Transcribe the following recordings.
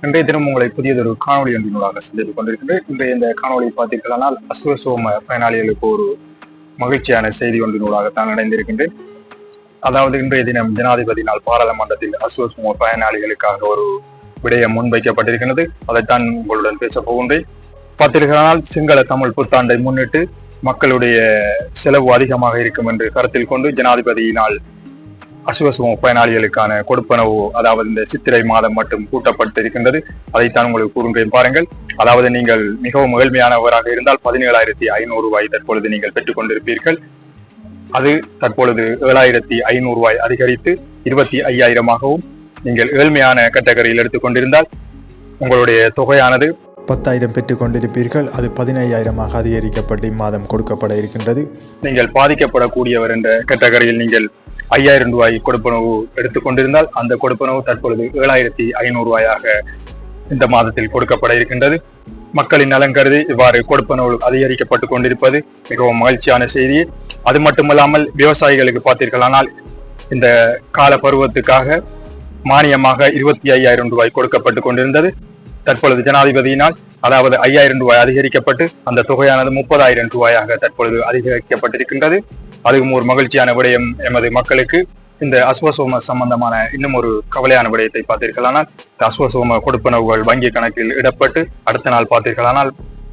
இன்றைய தினம் உங்களை புதியதொரு காணொலி ஒன்றினூடாக சந்தித்துக் கொண்டிருக்கின்றேன். இன்றைய இந்த காணொலியை பார்த்தீர்களானால் அஸ்வசோம பயனாளிகளுக்கு ஒரு மகிழ்ச்சியான செய்தி ஒன்றினூடாக தான் அடைந்திருக்கின்றேன். அதாவது இன்றைய தினம் ஜனாதிபதியினால் பாராளுமன்றத்தில் அஸ்வசோம பயனாளிகளுக்காக ஒரு விடயம் முன்வைக்கப்பட்டிருக்கிறது. அதைத்தான் உங்களுடன் பேச போகின்றேன். பார்த்தீர்களானால் சிங்கள தமிழ் புத்தாண்டை முன்னிட்டு மக்களுடைய செலவு அதிகமாக இருக்கும் என்று கருத்தில் கொண்டு ஜனாதிபதியினால் அசுவசும பயனாளிகளுக்கான கொடுப்பனவு, அதாவது இந்த சித்திரை மாதம் மட்டும் கூட்டப்பட்டிருக்கின்றது. அதைத்தான் உங்களுக்கு கூறுகிறேன் பாருங்கள். அதாவது நீங்கள் மிகவும் ஏழ்மையானவராக இருந்தால் 17,500 ரூபாய் தற்பொழுது நீங்கள் பெற்றுக் கொண்டிருப்பீர்கள். அது தற்பொழுது 7,500 ரூபாய் அதிகரித்து 25,000ஆகவும், நீங்கள் ஏழ்மையான கேட்டகரியில் எடுத்துக்கொண்டிருந்தால் உங்களுடைய தொகையானது 10,000 பெற்றுக் கொண்டிருப்பீர்கள். அது 15,000ஆக அதிகரிக்கப்பட்டு இம்மாதம் கொடுக்கப்பட இருக்கின்றது. நீங்கள் பாதிக்கப்படக்கூடியவர் என்ற கேட்டகரியில் நீங்கள் 5,000 ரூபாய் கொடுப்பனவு எடுத்துக்கொண்டிருந்தால் அந்த கொடுப்பனவு தற்பொழுது 7,500 ரூபாயாக இந்த மாதத்தில் கொடுக்கப்பட இருக்கின்றது. மக்களின் நலன் கருதி இவ்வாறு கொடுப்பனவு அதிகரிக்கப்பட்டு கொண்டிருப்பது மிகவும் மகிழ்ச்சியான செய்தி. அது மட்டுமல்லாமல் விவசாயிகளுக்கு பார்த்தீர்களானால் இந்த கால பருவத்துக்காக மானியமாக 25,000 ரூபாய் கொடுக்கப்பட்டு கொண்டிருந்தது. தற்பொழுது ஜனாதிபதியினால் அதாவது 5,000 ரூபாய் அதிகரிக்கப்பட்டு அந்த தொகையானது 30,000 ரூபாயாக தற்பொழுது அதிகரிக்கப்பட்டிருக்கின்றது. அதுவும் ஒரு மகிழ்ச்சியான விடயம் எமது மக்களுக்கு. இந்த அஸ்வசோம சம்பந்தமான இன்னும் ஒரு கவலையான விடயத்தை பார்த்தீர்களானால் இந்த அஸ்வசோம கொடுப்பனவுகள் வங்கி கணக்கில் இடப்பட்டு அடுத்த நாள் பார்த்தீர்களானால்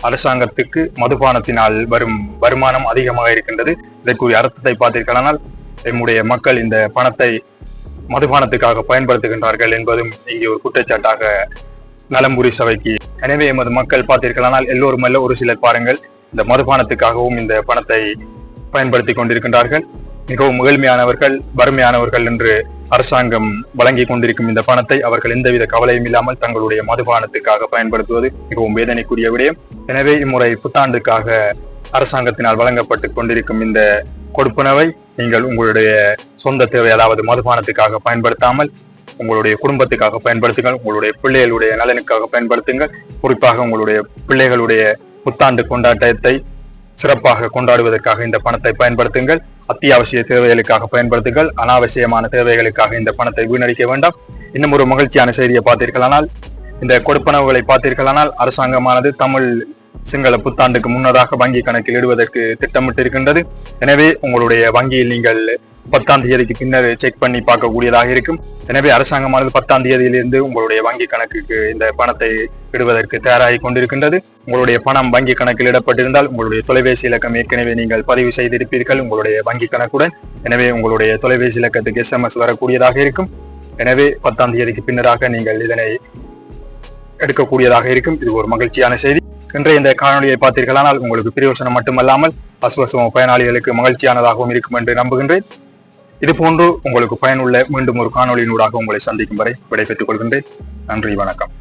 அரசாங்கத்துக்கு மதுபானத்தினால் வரும் வருமானம் அதிகமாக இருக்கின்றது. இதற்குரிய அர்த்தத்தை பார்த்தீர்களானால் நம்முடைய மக்கள் இந்த பணத்தை மதுபானத்துக்காக பயன்படுத்துகின்றார்கள் என்பதும் இங்கே ஒரு குற்றச்சாட்டாக நலம்புரி சபைக்கு. எனவே எமது மக்கள் பார்த்தீர்களானால் எல்லோரும் அல்ல, ஒரு சிலர் பாருங்கள் இந்த மதுபானத்துக்காகவும் இந்த பணத்தை பயன்படுத்தி கொண்டிருக்கின்றார்கள். மிகவும் ஏழ்மையானவர்கள், வறுமையானவர்கள் என்று அரசாங்கம் வழங்கி கொண்டிருக்கும் இந்த பணத்தை அவர்கள் எந்தவித கவலையும் இல்லாமல் தங்களுடைய மதுபானத்துக்காக பயன்படுத்துவது மிகவும் வேதனைக்குரிய விடயம். எனவே இம்முறை புத்தாண்டுக்காக அரசாங்கத்தினால் வழங்கப்பட்டு கொண்டிருக்கும் இந்த கொடுப்பனவை நீங்கள் உங்களுடைய சொந்த தேவை, அதாவது மதுபானத்துக்காக பயன்படுத்தாமல் உங்களுடைய குடும்பத்துக்காக பயன்படுத்துங்கள், உங்களுடைய பிள்ளைகளுடைய நலனுக்காக பயன்படுத்துங்கள். குறிப்பாக உங்களுடைய பிள்ளைகளுடைய புத்தாண்டு கொண்டாட்டத்தை சிறப்பாக கொண்டாடுவதற்காக இந்த பணத்தை பயன்படுத்துங்கள். அத்தியாவசிய தேவைகளுக்காக பயன்படுத்துங்கள். அனாவசியமான தேவைகளுக்காக இந்த பணத்தை வீணடிக்க வேண்டாம். இன்னும் ஒரு மகிழ்ச்சியான செய்தியை பார்த்தீர்களானால் இந்த கொடுப்பனவுகளை பார்த்தீர்களானால் அரசாங்கமானது தமிழ் சிங்கள புத்தாண்டுக்கு முன்னதாக வங்கி கணக்கில் இடுவதற்கு திட்டமிட்டிருக்கின்றது. எனவே உங்களுடைய வங்கியில் நீங்கள் 10ஆம் தேதிக்கு பின்னர் செக் பண்ணி பார்க்கக்கூடியதாக இருக்கும். எனவே அரசாங்கமானது 10ஆம் தேதியிலிருந்து உங்களுடைய வங்கி கணக்குக்கு இந்த பணத்தை இடுவதற்கு தயாராகி கொண்டிருக்கின்றது. உங்களுடைய பணம் வங்கி கணக்கில் இடப்பட்டிருந்தால் உங்களுடைய தொலைபேசி இலக்கம் ஏற்கனவே நீங்கள் பதிவு செய்திருப்பீர்கள் உங்களுடைய வங்கி கணக்குடன். எனவே உங்களுடைய தொலைபேசி இலக்கத்துக்கு SMS வரக்கூடியதாக இருக்கும். எனவே 10ஆம் தேதிக்கு பின்னராக நீங்கள் இதனை எடுக்கக்கூடியதாக இருக்கும். இது ஒரு மகிழ்ச்சியான செய்தி. இன்றைய இந்த காணொலியை பார்த்தீர்களானால் உங்களுக்கு பிரயோசனம் மட்டுமல்லாமல் அஸ்வசோம பயனாளிகளுக்கு மகிழ்ச்சியானதாகவும் இருக்கும் என்று நம்புகின்றேன். இது போன்று உங்களுக்கு பயனுள்ள மீண்டும் ஒரு காணொலியினூடாக உங்களை சந்திக்கும் வரை விடைபெற்றுக் கொள்கின்றேன். நன்றி, வணக்கம்.